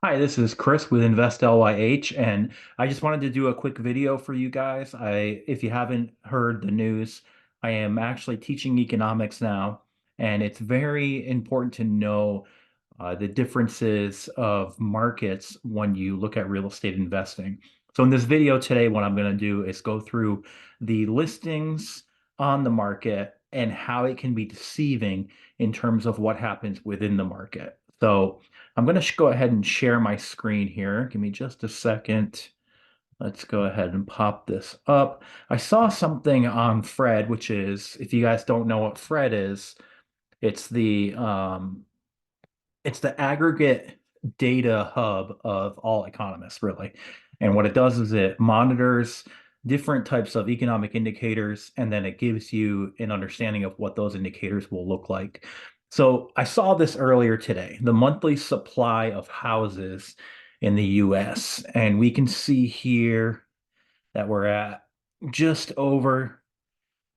Hi, this is Chris with Invest LYH, and I just wanted to do a quick video for you guys. If you haven't heard the news, I am actually teaching economics now, and it's very important to know the differences of markets when you look at real estate investing. So in this video today, what I'm going to do is go through the listings on the market and how it can be deceiving in terms of what happens within the market. So I'm going to go ahead and share my screen here. Give me just a second. Let's go ahead and pop this up. I saw something on Fred, which is, if you guys don't know what Fred is, it's the it's the aggregate data hub of all economists, really. And what it does is it monitors different types of economic indicators, and then it gives you an understanding of what those indicators will look like. So I saw this earlier today, the monthly supply of houses in the US, and we can see here that we're at just over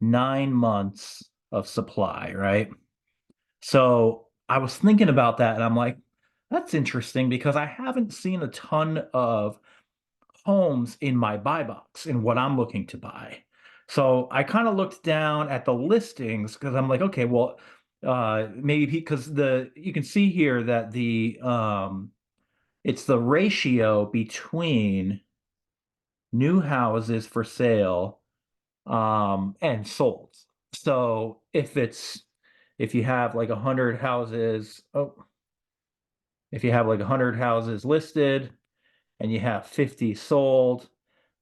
9 months of supply, right? So I was thinking about that and I'm like, that's interesting because I haven't seen a ton of homes in my buy box in what I'm looking to buy. So I kind of looked down at the listings because I'm like, okay, well, maybe because the you can see here that the it's the ratio between new houses for sale and sold. So if you have like 100 houses, if you have like 100 houses listed and you have 50 sold,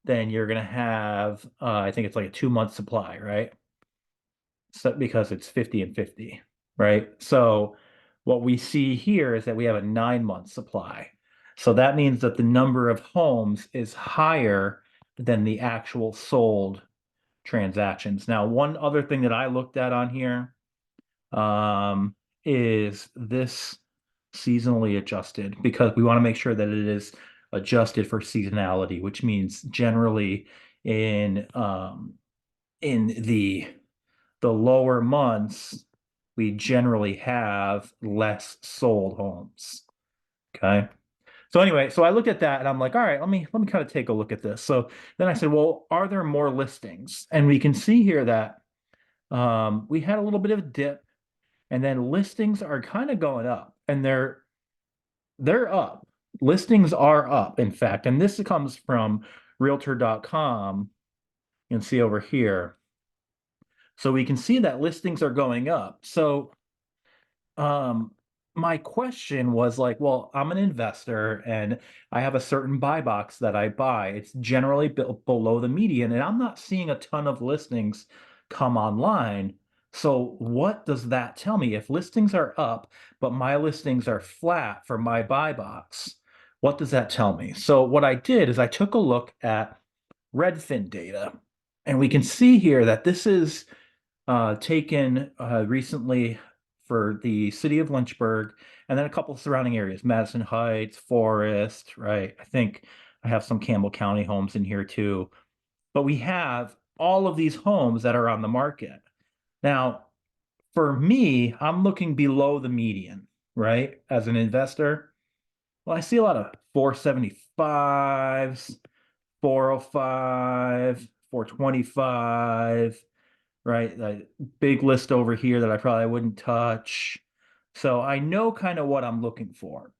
then you're gonna have I think it's like a 2 month supply, right? So because it's 50 and 50, right? So what we see here is that we have a 9 month supply. So that means that the number of homes is higher than the actual sold transactions. Now, one other thing that I looked at on here um, is this seasonally adjusted because we want to make sure that it is adjusted for seasonality, which means generally in in the lower months, we generally have less sold homes. Okay. So anyway, so I looked at that and I'm like, all right, let me kind of take a look at this. So then I said, well, are there more listings? And we can see here that we had a little bit of a dip, and then listings are kind of going up, and they're up. Listings are up, in fact, and this comes from realtor.com. You can see over here. So we can see that listings are going up. So um my question was like, well, I'm an investor and I have a certain buy box that I buy. It's generally below the median, and I'm not seeing a ton of listings come online. So what does that tell me? If listings are up, but my listings are flat for my buy box, what does that tell me? So what I did is I took a look at Redfin data, and we can see here that this is taken recently for the city of Lynchburg and then a couple of surrounding areas, Madison Heights, Forest, right? I think I have some Campbell County homes in here too. But we have all of these homes that are on the market. Now, for me, I'm looking below the median, right? As an investor, well, I see a lot of 475s, 405, 425, right? A big list over here that I probably wouldn't touch. So I know kind of what I'm looking for.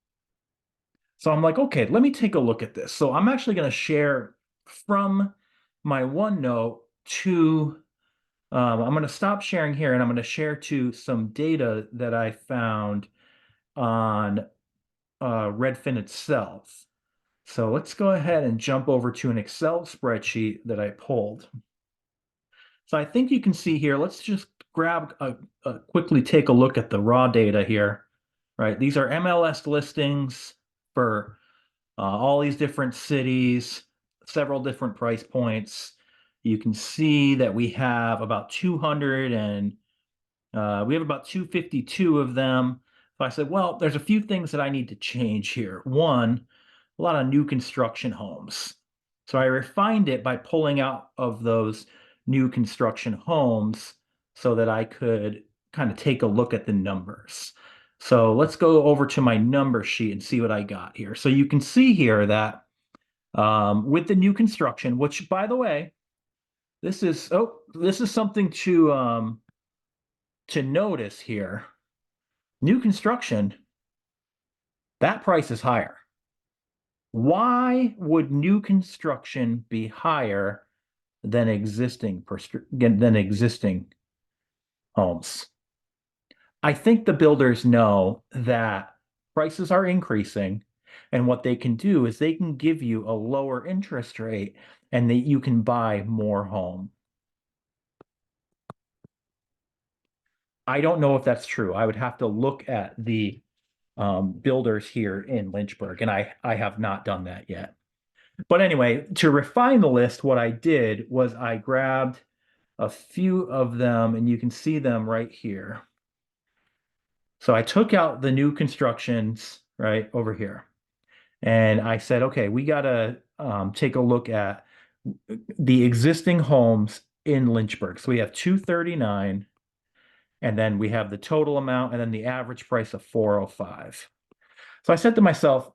So I'm like, okay, let me take a look at this. So I'm actually going to share from my OneNote to, I'm going to stop sharing here and I'm going to share to some data that I found on Redfin itself. So let's go ahead and jump over to an Excel spreadsheet that I pulled. So I think you can see here, let's just quickly take a look at the raw data here, right? These are MLS listings for all these different cities, several different price points. You can see that we have about 200 and we have about 252 of them. So I said, well, there's a few things that I need to change here. One, a lot of new construction homes. So I refined it by pulling out of those new construction homes so that I could kind of take a look at the numbers. So let's go over to my number sheet and see what I got here. So you can see here that with the new construction, which by the way, this is something to notice here. New construction, that price is higher. Why would new construction be higher than existing homes? I think the builders know that prices are increasing, and what they can do is they can give you a lower interest rate and that you can buy more home. I don't know if that's true. I would have to look at the builders here in Lynchburg, and I have not done that yet. But anyway, to refine the list, what I did was I grabbed a few of them, and you can see them right here. So I took out the new constructions right over here. And I said, okay, we got to take a look at the existing homes in Lynchburg. So we have 239, and then we have the total amount, and then the average price of 405. So I said to myself,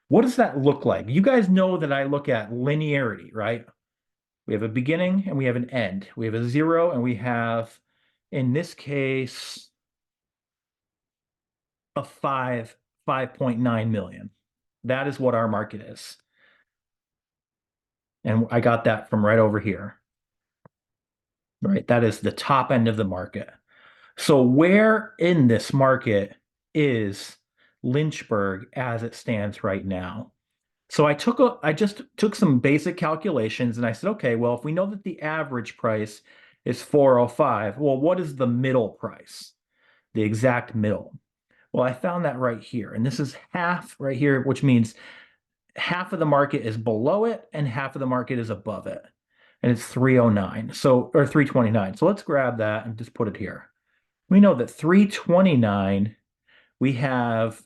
what does that look like? You guys know that I look at linearity, right? We have a beginning and we have an end. We have a zero and we have, in this case, a 5.9 million. That is what our market is. And I got that from right over here. Right? That is the top end of the market. So where in this market is Lynchburg as it stands right now? So I just took some basic calculations and I said, okay, well, if we know that the average price is 405, well, what is the middle price? The exact middle. Well, I found that right here. And this is half right here, which means half of the market is below it and half of the market is above it. And it's 309. So, or 329. So let's grab that and just put it here. We know that 329, we have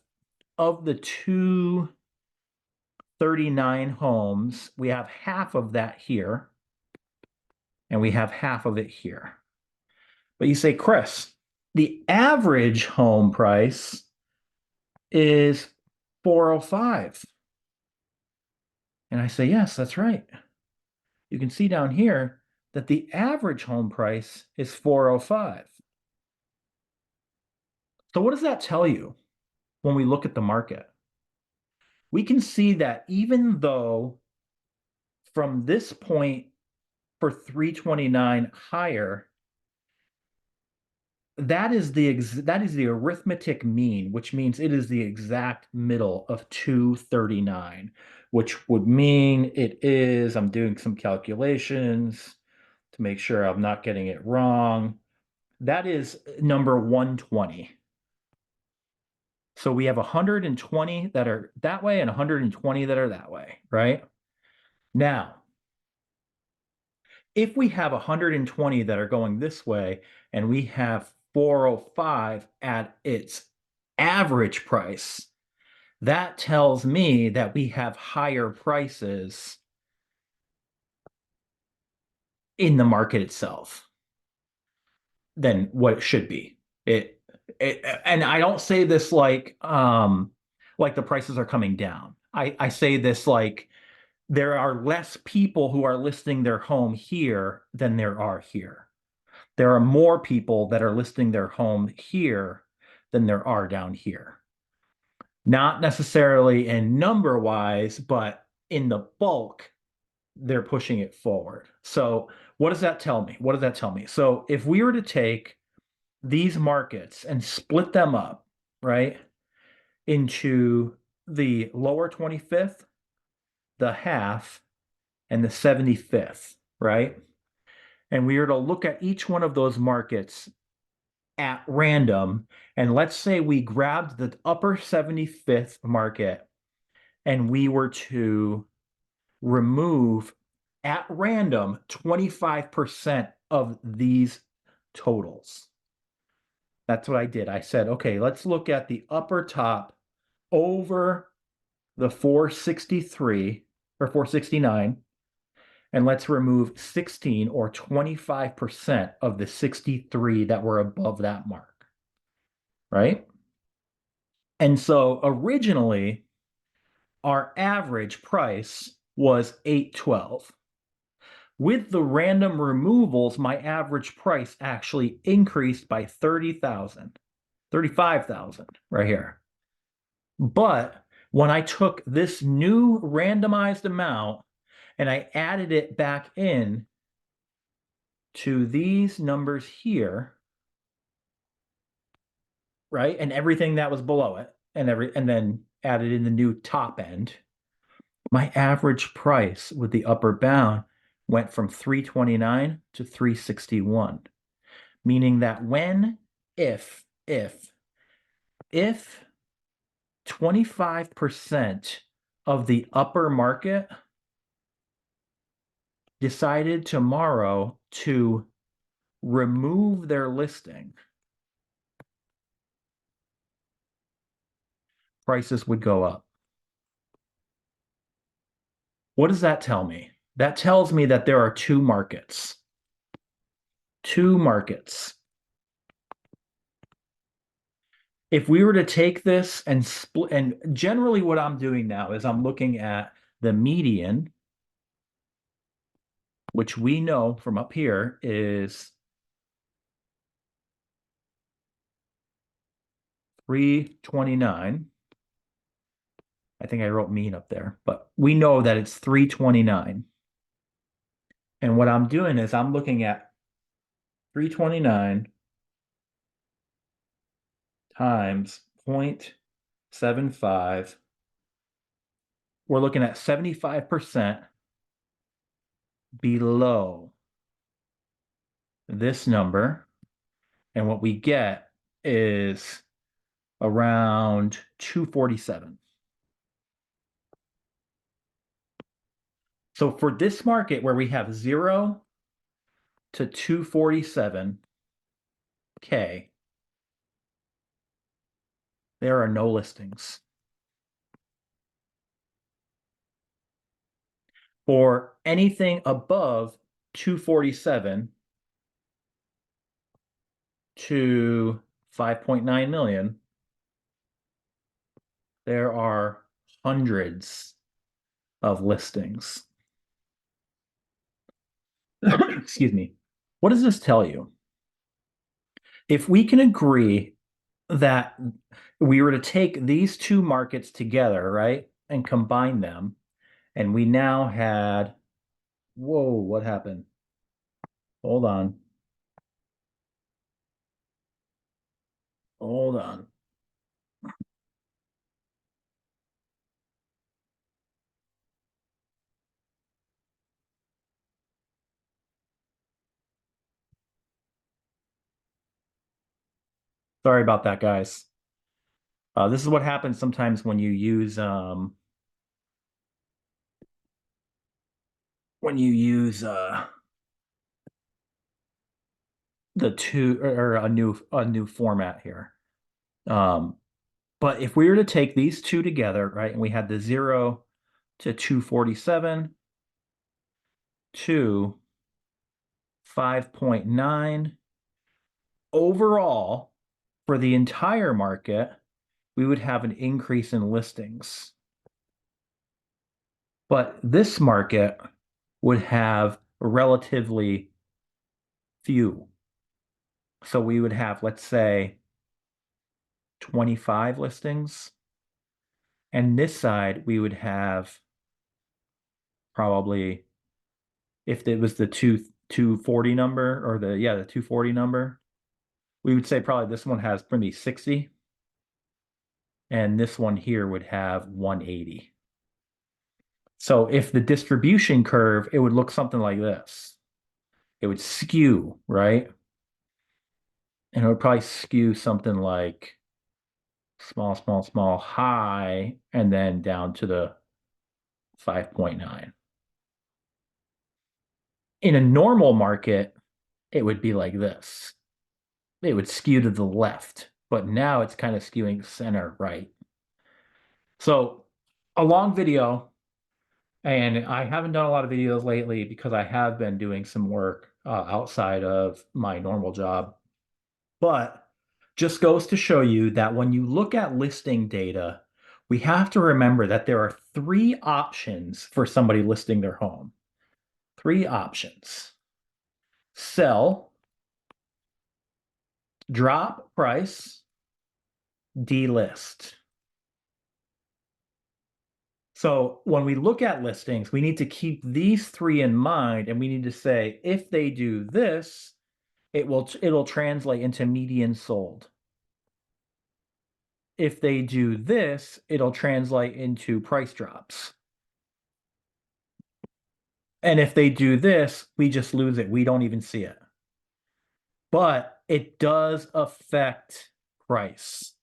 of the 239 homes, we have half of that here, and we have half of it here. But you say, Chris, the average home price is 405. And I say, yes, that's right. You can see down here that the average home price is 405. So what does that tell you when we look at the market? We can see that even though from this point for 329 higher, that is the arithmetic mean, which means it is the exact middle of 239, which would mean it is, I'm doing some calculations to make sure I'm not getting it wrong. That is number 120. So we have 120 that are that way and 120 that are that way, right? Now, if we have 120 that are going this way and we have 405 at its average price, that tells me that we have higher prices in the market itself than what it should be. And I don't say this like the prices are coming down. I say this like there are less people who are listing their home here than there are here. There are more people that are listing their home here than there are down here. Not necessarily in number wise, but in the bulk, they're pushing it forward. So what does that tell me? What does that tell me? So if we were to take these markets and split them up, right, into the lower 25th, the half, and the 75th, right? And we were to look at each one of those markets at random, and let's say we grabbed the upper 75th market and we were to remove at random 25% of these totals. That's what I did. I said, okay, let's look at the upper top over the 463 or 469, and let's remove 16 or 25% of the 63 that were above that mark. right? And so originally, our average price was 812. With the random removals, my average price actually increased by 30,000, 35,000 right here. But when I took this new randomized amount and I added it back in to these numbers here, right? And everything that was below it and then added in the new top end, my average price with the upper bound went from 329 to 361, meaning that when if 25% of the upper market decided tomorrow to remove their listing, prices would go up. What does that tell me? That tells me that there are two markets. Two markets. If we were to take this and split, and generally what I'm doing now is I'm looking at the median, which we know from up here is 329. I think I wrote mean up there, but we know that it's 329. And what I'm doing is I'm looking at 329 times 0.75. We're looking at 75% below this number. And what we get is around 247. So for this market where we have 0 to 247K, there are no listings. For anything above 247 to 5.9 million, there are hundreds of listings. Excuse me. What does this tell you? If we can agree that we were to take these two markets together, right, and combine them, and we now had, whoa, what happened? Hold on. Hold on. Sorry about that, guys. This is what happens sometimes when you use when you use the two or a new format here. Um, but if we were to take these two together, right, and we had the 0 to 247 to 5.9 overall for the entire market, we would have an increase in listings. But this market would have relatively few. So we would have, let's say, 25 listings. And this side, we would have probably, if it was the 240 number or the 240 number, we would say probably this one has maybe 60. And this one here would have 180. So if the distribution curve, it would look something like this. It would skew, right? And it would probably skew something like small, small, small, high, and then down to the 5.9. In a normal market, it would be like this. It would skew to the left, but now it's kind of skewing center right. So a long video, and I haven't done a lot of videos lately because I have been doing some work outside of my normal job. But Just goes to show you that when you look at listing data, we have to remember that there are three options for somebody listing their home. Three options: sell, drop price, delist. So when we look at listings, we need to keep these three in mind, and we need to say, if they do this, it'll translate into median sold. If they do this, it'll translate into price drops. And if they do this, we just lose it. We don't even see it. But it does affect price.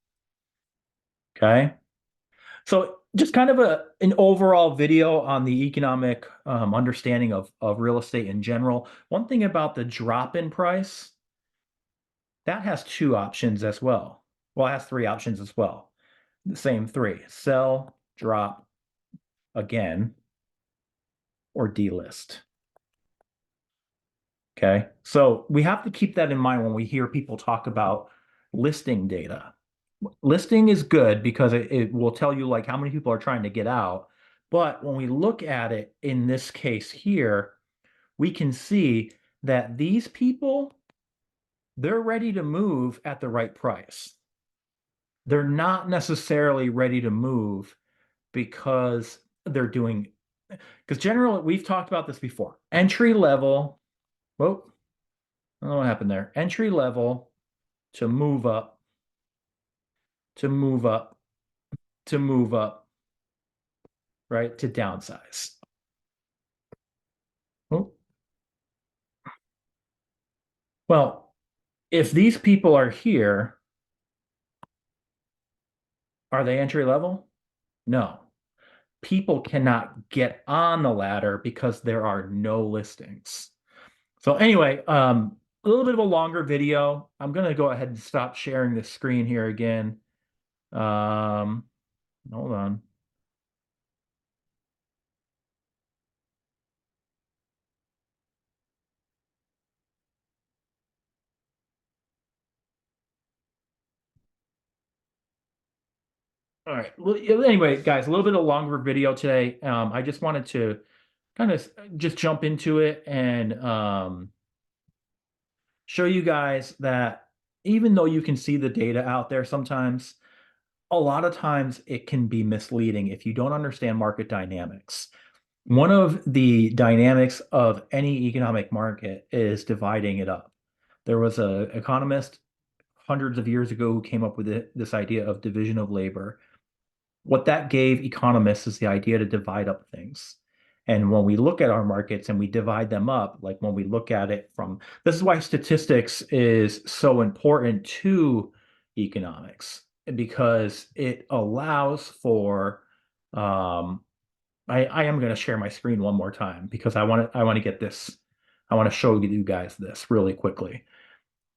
Okay. So just kind of an overall video on the economic understanding of real estate in general. One thing about the drop in price, that has two options as well. Well, it has three options as well. The same three: sell, drop, again, or delist. Okay. So we have to keep that in mind when we hear people talk about listing data. Listing is good because it will tell you like how many people are trying to get out. But when we look at it in this case here, we can see that these people, they're ready to move at the right price. They're not necessarily ready to move because they're doing, because generally, we've talked about this before. Entry level, whoa, I don't know what happened there. Entry level to move up, to move up, to move up, right? To downsize. Oh, well, if these people are here, are they entry level? No. People cannot get on the ladder because there are no listings. So anyway, a little bit of a longer video. I'm going to go ahead and stop sharing the screen here again. Um, hold on. All right. Well, anyway, guys, a little bit of longer video today. I just wanted to kind of just jump into it and show you guys that even though you can see the data out there sometimes, a lot of times it can be misleading if you don't understand market dynamics. One of the dynamics of any economic market is dividing it up. There was an economist hundreds of years ago who came up with this idea of division of labor. What that gave economists is the idea to divide up things. And when we look at our markets and we divide them up, like when we look at it from, this is why statistics is so important to economics, because it allows for, I am going to share my screen one more time because I want to get this, I want to show you guys this really quickly.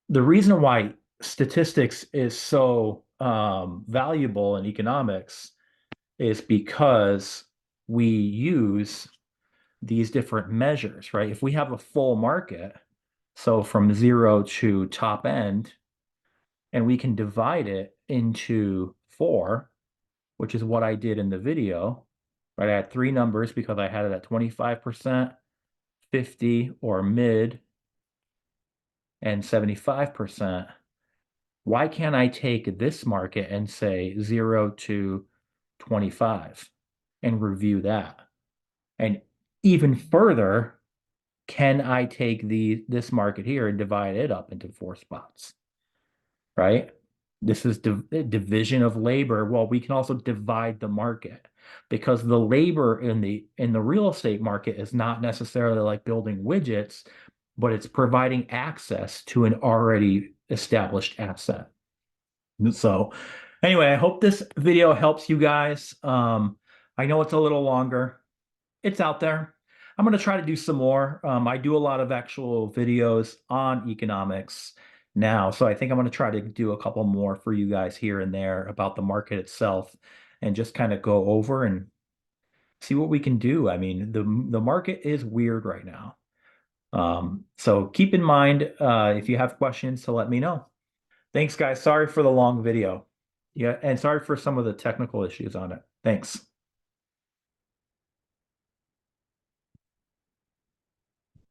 The reason why statistics is so valuable in economics is because we use these different measures, right? If we have a full market, so from zero to top end, and we can divide it into four, which is what I did in the video, right? I had three numbers because I had it at 25%, 50 or mid, and 75%. Why can't I take this market and say 0 to 25 and review that? And even further, can I take this market here and divide it up into four spots? Right? This is division of labor. Well, we can also divide the market because the labor in the real estate market is not necessarily like building widgets, but it's providing access to an already established asset. So anyway, I hope this video helps you guys. I know it's a little longer. It's out there. I'm going to try to do some more. I do a lot of actual videos on economics now, so I think I'm going to try to do a couple more for you guys here and there about the market itself and just kind of go over and see what we can do. I mean, the market is weird right now. So keep in mind, if you have questions, to let me know. Thanks, guys. Sorry for the long video. Yeah, and sorry for some of the technical issues on it. Thanks.